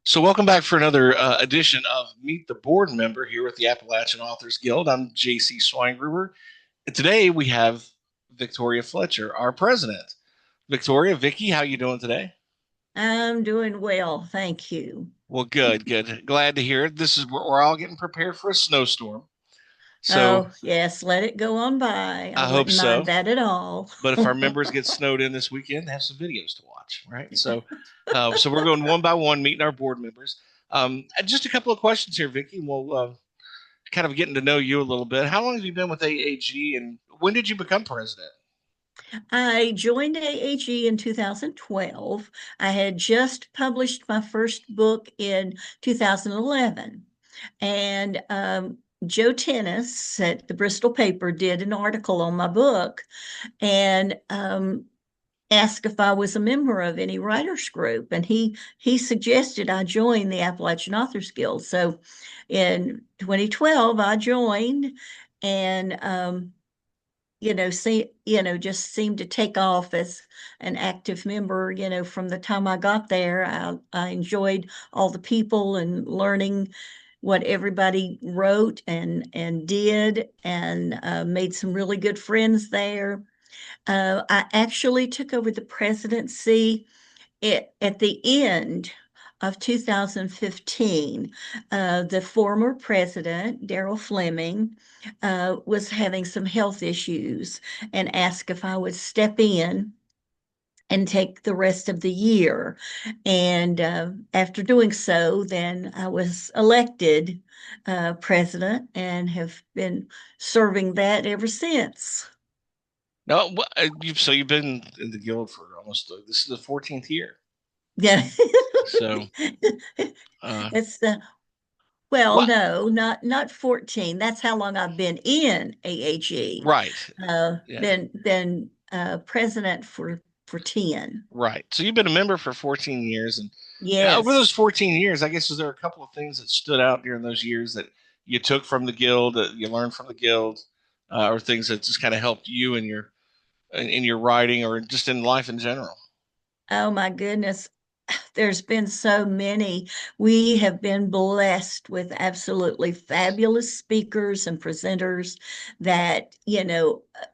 So welcome back for another edition of Meet the Board Member here with the Appalachian Authors Guild. I'm JC Schweingrouber. And today we have Victoria Fletcher, our president. Victoria, Vicky, how you doing today? I'm doing well, thank you. Well, good, good. Glad to hear it. This is where we're all getting prepared for a snowstorm. So Oh, yes, let it go on by. I I hope wouldn't mind so. that at all. But if our members get snowed in this weekend, they have some videos to watch, right? So we're going one by one, meeting our board members. Just a couple of questions here, Vicky. We'll kind of getting to know you a little bit. How long have you been with AAG, and when did you become president? I joined AAG in 2012. I had just published my first book in 2011. And Joe Tennis at the Bristol paper did an article on my book and asked if I was a member of any writers group, and he suggested I join the Appalachian Authors Guild. So in 2012, I joined, and just seemed to take off as an active member. From the time I got there, I enjoyed all the people and learning what everybody wrote and did, and made some really good friends there. I actually took over the presidency at the end of 2015. The former president, Daryl Fleming, was having some health issues and asked if I would step in and take the rest of the year. And after doing so, then I was elected president and have been serving that ever since. No, so you've been in the guild for almost this is the 14th year. Yeah. So, uh, It's the Well, what? no, not 14. That's how long I've been in AAG. Right. Yeah. Been president for 10. Right. So you've been a member for 14 years, and over those Yes. 14 years, I guess, was there a couple of things that stood out during those years that you took from the guild, that you learned from the guild, or things that just kind of helped you in your writing or just in life in general? Oh my goodness. There's been so many. We have been blessed with absolutely fabulous speakers and presenters that,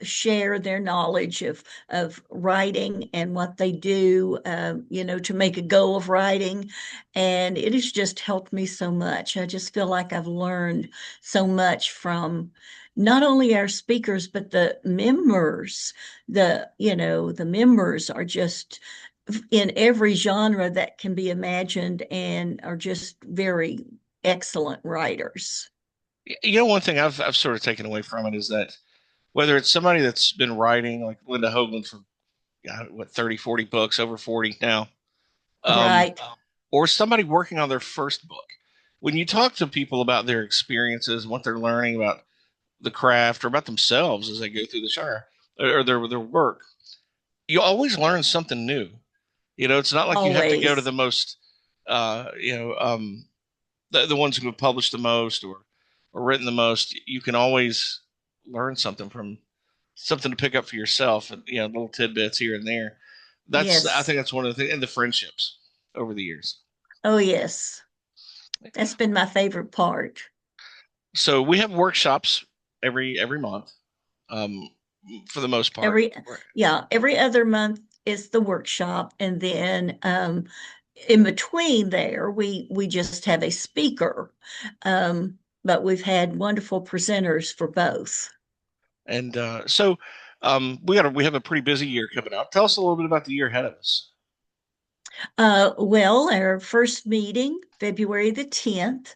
share their knowledge of writing and what they do, to make a go of writing. And it has just helped me so much. I just feel like I've learned so much from not only our speakers, but the members. The members are just in every genre that can be imagined and are just very excellent writers. One thing I've sort of taken away from it is that whether it's somebody that's been writing like Linda Hoagland for what 30, 40 books, over 40 now, um, Right. or somebody working on their first book, when you talk to people about their experiences and what they're learning about the craft or about themselves as they go through the genre or their work, you always learn something new. It's not like you have to go to Always. the most, the ones who have published the most or written the most. You can always learn something from something to pick up for yourself, and little tidbits here and there. I Yes. think that's one of the things, and the friendships over the years. Oh, yes. That's been my favorite part. So we have workshops every month, um, for the most part. Every, yeah, every other month is the workshop. And then in between there, we just have a speaker. But we've had wonderful presenters for both. And we have a pretty busy year coming up. Tell us a little bit about the year ahead of us. Well, our first meeting, February the 10th,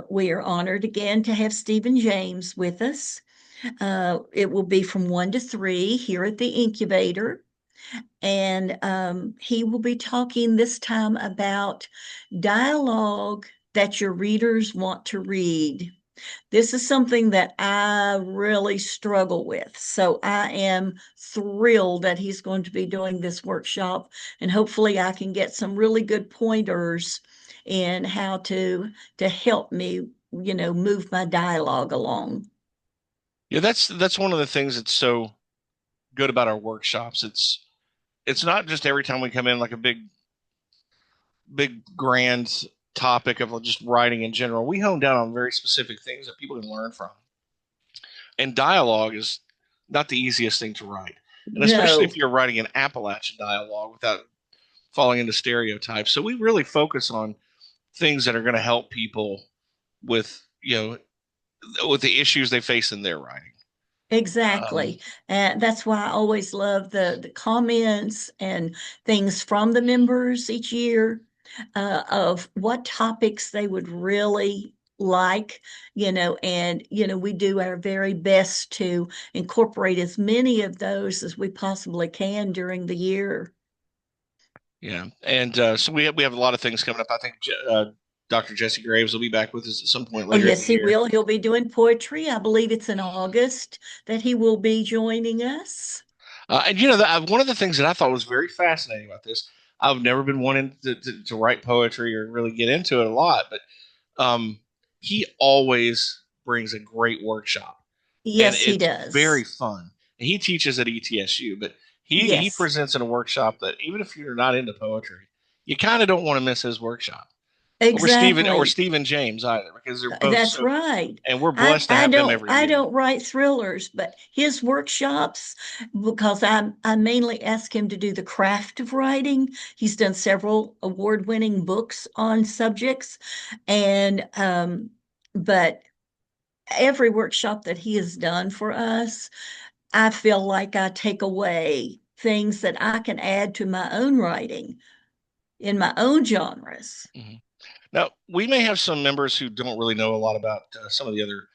we are honored again to have Stephen James with us. It will be from 1 to 3 here at the incubator. And he will be talking this time about dialogue that your readers want to read. This is something that I really struggle with. So I am thrilled that he's going to be doing this workshop, and hopefully I can get some really good pointers in how to help me, move my dialogue along. Yeah, that's one of the things that's so good about our workshops. It's not just every time we come in like a big big grand topic of just writing in general. We hone down on very specific things that people can learn from. And dialogue is not the easiest thing to write. And especially No, if you're writing an Appalachian dialogue without falling into stereotypes. So we really focus on things that are going to help people with, with the issues they face in their writing. Um, exactly. And that's why I always love the comments and things from the members each year of what topics they would really like, and, we do our very best to incorporate as many of those as we possibly can during the year. yeah, and so we have a lot of things coming up. I think Dr. Jesse Graves will be back with us at some point Oh, later in the yes, he year. will. He'll be doing poetry. I believe it's in August that he will be joining us. And one of the things that I thought was very fascinating about this, I've never been wanting to write poetry or really get into it a lot, but um, he always brings a great workshop, and Yes, he it's very does. fun. And he teaches at ETSU, but he Yes, presents in a workshop that even if you're not into poetry, you kind of don't want to miss his workshop. Or exactly. Stephen James either, because they're both That's so, right. and we're I blessed to I have them don't every I year. don't write thrillers, but his workshops, because I mainly ask him to do the craft of writing. He's done several award-winning books on subjects, and but every workshop that he has done for us, I feel like I take away things that I can add to my own writing in my own genres. Mhm. Now, we may have some members who don't really know a lot about some of the other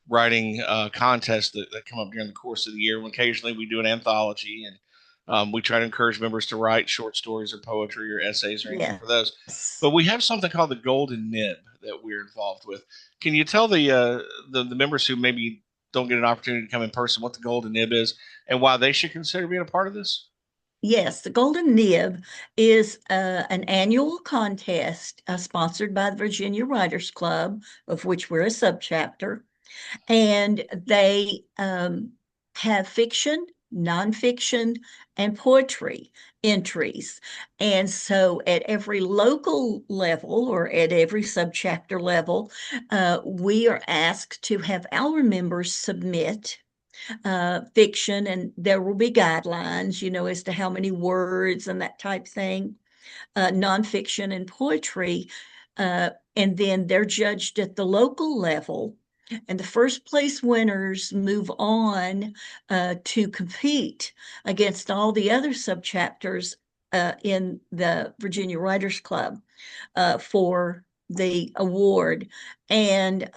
writing contests that come up during the course of the year. Occasionally, we do an anthology, and we try to encourage members to write short stories or poetry or essays or anything for those. Yes. But we have something called the Golden Nib that we're involved with. Can you tell the members who maybe don't get an opportunity to come in person what the Golden Nib is and why they should consider being a part of this? Yes, the Golden Nib is an annual contest sponsored by the Virginia Writers Club, of which we're a subchapter, and they have fiction, nonfiction, and poetry entries. And so at every local level or at every subchapter level, we are asked to have our members submit fiction, and there will be guidelines, as to how many words and that type thing, nonfiction and poetry. And then they're judged at the local level. And the first place winners move on to compete against all the other subchapters in the Virginia Writers Club for the award. And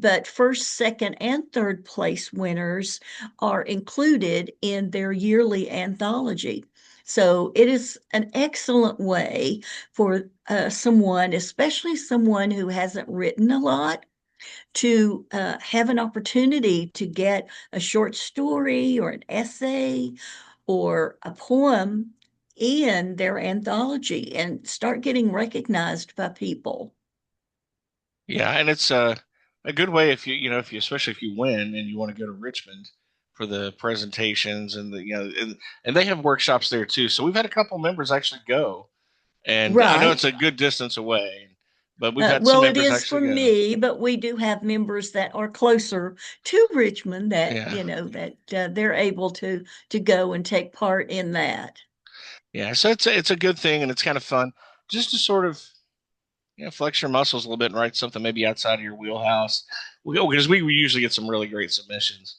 but first, second, and third place winners are included in their yearly anthology. So it is an excellent way for someone, especially someone who hasn't written a lot, to have an opportunity to get a short story or an essay or a poem in their anthology and start getting recognized by people. Yeah, and it's a good way if if you especially if you win and you want to go to Richmond for the presentations and and they have workshops there too. So we've had a couple members actually go, and I know it's Right. a good distance away, but we've had some Well, it members is for actually go. me, but we do have members that are closer to Richmond that, Yeah, that they're able to go and take part in that. yeah. So it's a good thing and it's kind of fun just to sort of flex your muscles a little bit and write something maybe outside of your wheelhouse. Because we usually get some really great submissions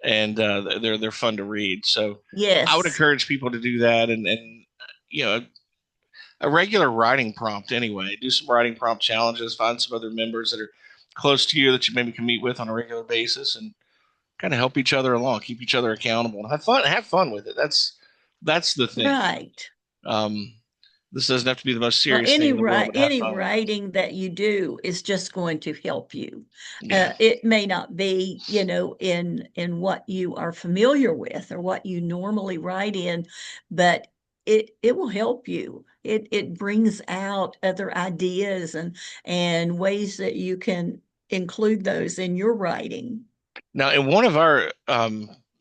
and they're fun to read. So I would Yes. encourage people to do that and you know a regular writing prompt anyway. Do some writing prompt challenges. Find some other members that are close to you that you maybe can meet with on a regular basis and kind of help each other along, keep each other accountable, and have fun. Have fun with it. That's the thing. Right. Um, this doesn't have to be the most Well, serious thing in the world, but have any fun with it. writing that you do is just going to help you. Yeah. It may not be, in what you are familiar with or what you normally write in, but it will help you. It brings out other ideas and ways that you can include those in your writing. Now, in one of our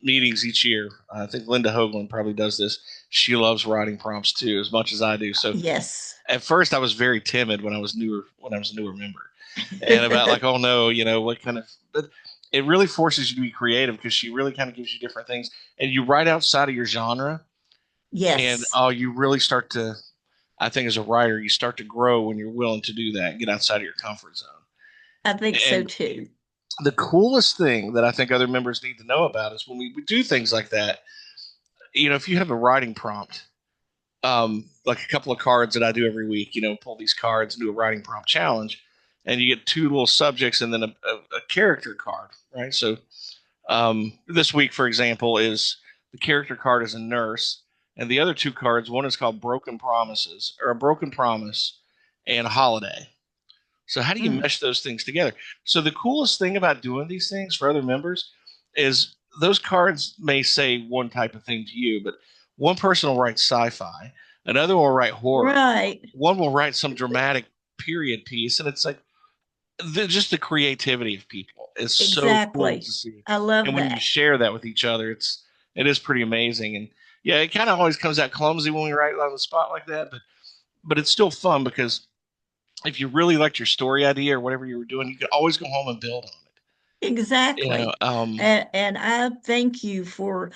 meetings each year. I think Linda Hoagland probably does this. She loves writing prompts too, as much as I do. So Yes. at first, I was very timid when I was newer, when I was a newer member, and about like, oh no, what kind of. But it really forces you to be creative because she really kind of gives you different things, and you write outside of your genre, and Yes, oh, you really start to. I think as a writer, you start to grow when you're willing to do that, get outside of your comfort zone. I think so And too. the coolest thing that I think other members need to know about is when we do things like that. If you have a writing prompt, like a couple of cards that I do every week, pull these cards and do a writing prompt challenge, and you get two little subjects and then a character card, right? So this week, for example, is the character card is a nurse, and the other two cards, one is called Broken Promises, or a Broken Promise, and a Holiday. So how do you Mm, mesh those things together? So the coolest thing about doing these things for other members is those cards may say one type of thing to you, but one person will write sci-fi, another will write horror, right. one will write some dramatic period piece, and it's like just the creativity of people is so cool Exactly. to see. I love And when you that. share that with each other, it is pretty amazing. And yeah, it kind of always comes out clumsy when we write it on the spot like that, but it's still fun because if you really liked your story idea or whatever you were doing, you could always go home and build on it. You know, Exactly. um, And I thank you for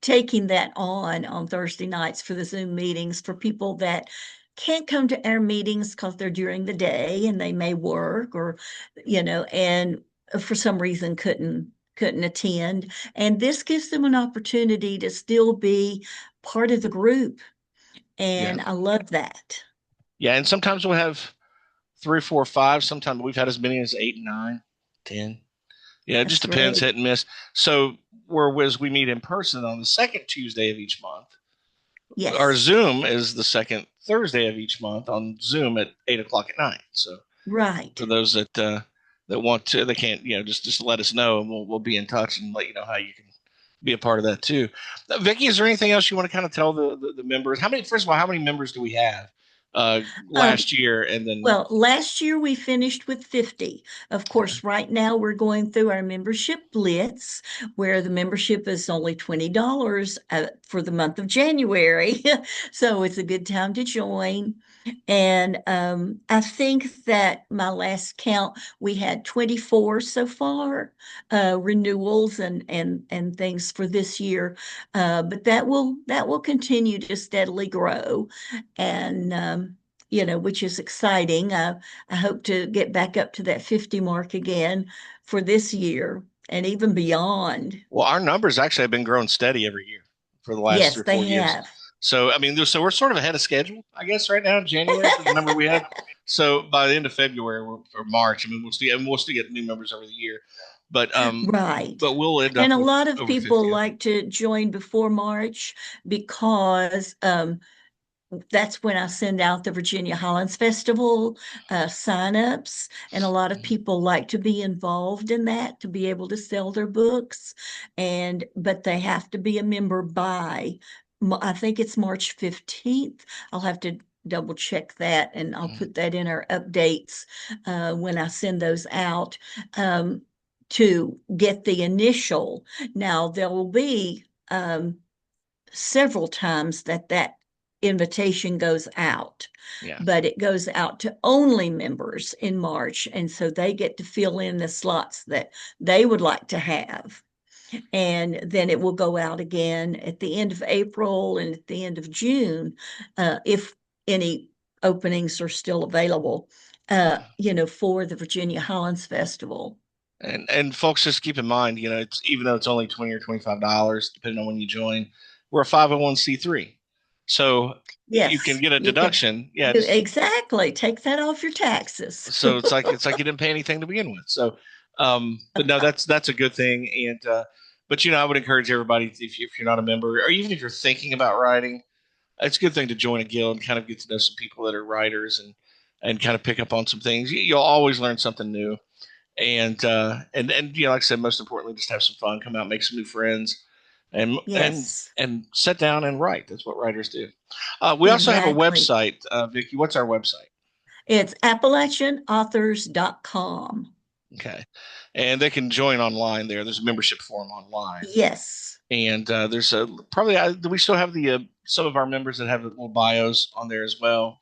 taking that on Thursday nights for the Zoom meetings for people that can't come to our meetings because they're during the day and they may work or and for some reason couldn't attend. And this gives them an opportunity to still be part of the group. yeah, And I love that. yeah. And sometimes we'll have three, four, five. Sometimes we've had as many as eight, nine, 10. Yeah, it just That's depends, great. hit and miss. So, whereas we meet in person on the second Tuesday of each month, our Yes. Zoom is the second Thursday of each month on Zoom at 8 o'clock at night. So, Right. for those that want to, they can't, just let us know, and we'll be in touch and let you know how you can be a part of that too. Vicky, is there anything else you want to kind of tell the members? First of all, how many members do we have Um, last year? And then, Well, last year we finished with 50. Of okay. course, right now we're going through our membership blitz, where the membership is only $20 for the month of January. So it's a good time to join. And I think that my last count, we had 24 so far, renewals and things for this year. But that will continue to steadily grow. And which is exciting. I hope to get back up to that 50 mark again for this year and even beyond. Well, our numbers actually have been growing steady every year for the last three Yes, or they 4 years. have. So, I mean, so we're sort of ahead of schedule, I guess, right now in January for the number we have. So by the end of February or March, I mean, we'll still get new members over the year, but Right. we'll end And up a with lot of over people 50. I like think. to join before March because that's when I send out the Virginia Highlands Festival signups, and a lot of Mhm. people like to be involved in that to be able to sell their books. And but they have to be a member by, I think it's March 15th. I'll have to double check that, and I'll Mhm. put that in our updates when I send those out to get the initial. Now there will be several times that invitation goes out, Yeah. but it goes out to only members in March. And so they get to fill in the slots that they would like to have. And then it will go out again at the end of April and at the end of June, if any openings are still available, for the Virginia Highlands Festival. And folks, just keep in mind, it's even though it's only $20 or $25, depending on when you join, we're a 501(c)(3), so you can Yes, get a you can. deduction. Yeah, You it's exactly take that off your taxes. so it's like you didn't pay anything to begin with. So, but no, that's a good thing. And but I would encourage everybody if you're not a member or even if you're thinking about writing, it's a good thing to join a guild and kind of get to know some people that are writers and kind of pick up on some things. You'll always learn something new. And like I said, most importantly, just have some fun, come out, make some new friends, and and Yes, and sit down and write. That's what writers do. We also have a exactly. website, Vicky. What's our website? It's AppalachianAuthors.com. Okay, and they can join online there. There's a membership form online, Yes. and there's a probably do we still have the some of our members that have the little bios on there as well?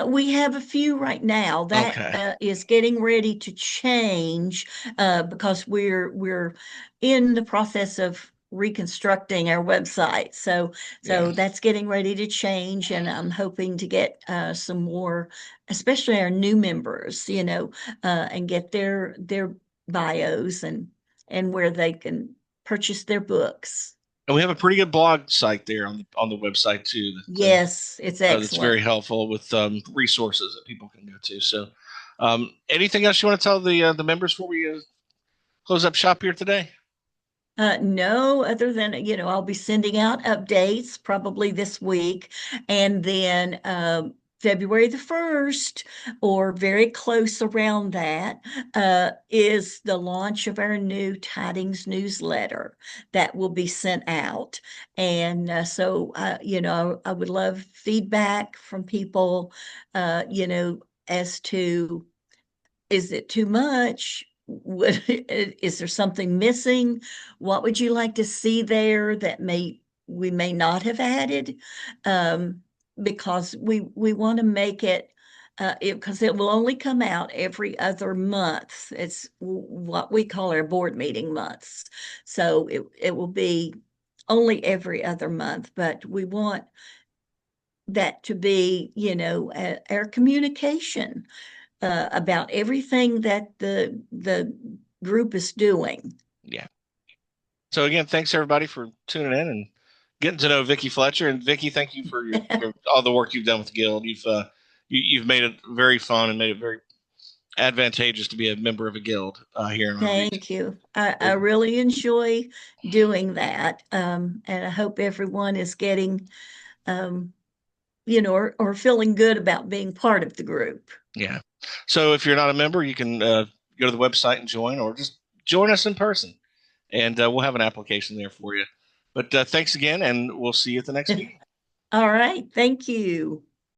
We have a few right now that Okay, is getting ready to change because we're in the process of reconstructing our website. yeah. So that's getting ready to change, and I'm hoping to get some more, especially our new members, and get their bios and where they can purchase their books. And we have a pretty good blog site there on the website too. Yes, it's That's very excellent. helpful with resources that people can go to. So, anything else you want to tell the members before we close up shop here today? No, other than, I'll be sending out updates probably this week. And then February the 1st, or very close around that, is the launch of our new Tidings newsletter that will be sent out. And I would love feedback from people, as to, is it too much? Is there something missing? What would you like to see there that we may not have added? Um, because we want to make it because it will only come out every other month. It's what we call our board meeting months. So it will be only every other month, but we want that to be, our communication about everything that the group is doing. Yeah. So again, thanks everybody for tuning in and getting to know Vicki Fletcher. And Vicki, thank you for your all the work you've done with the Guild. You've made it very fun and made it very advantageous to be a member of a guild here in our region. Thank you. I So, really enjoy doing that. And I hope everyone is getting, um, or feeling good about being part of the group. yeah. So if you're not a member, you can go to the website and join, or just join us in person, and we'll have an application there for you. But thanks again, and we'll see you at the next meeting. All right. Thank you.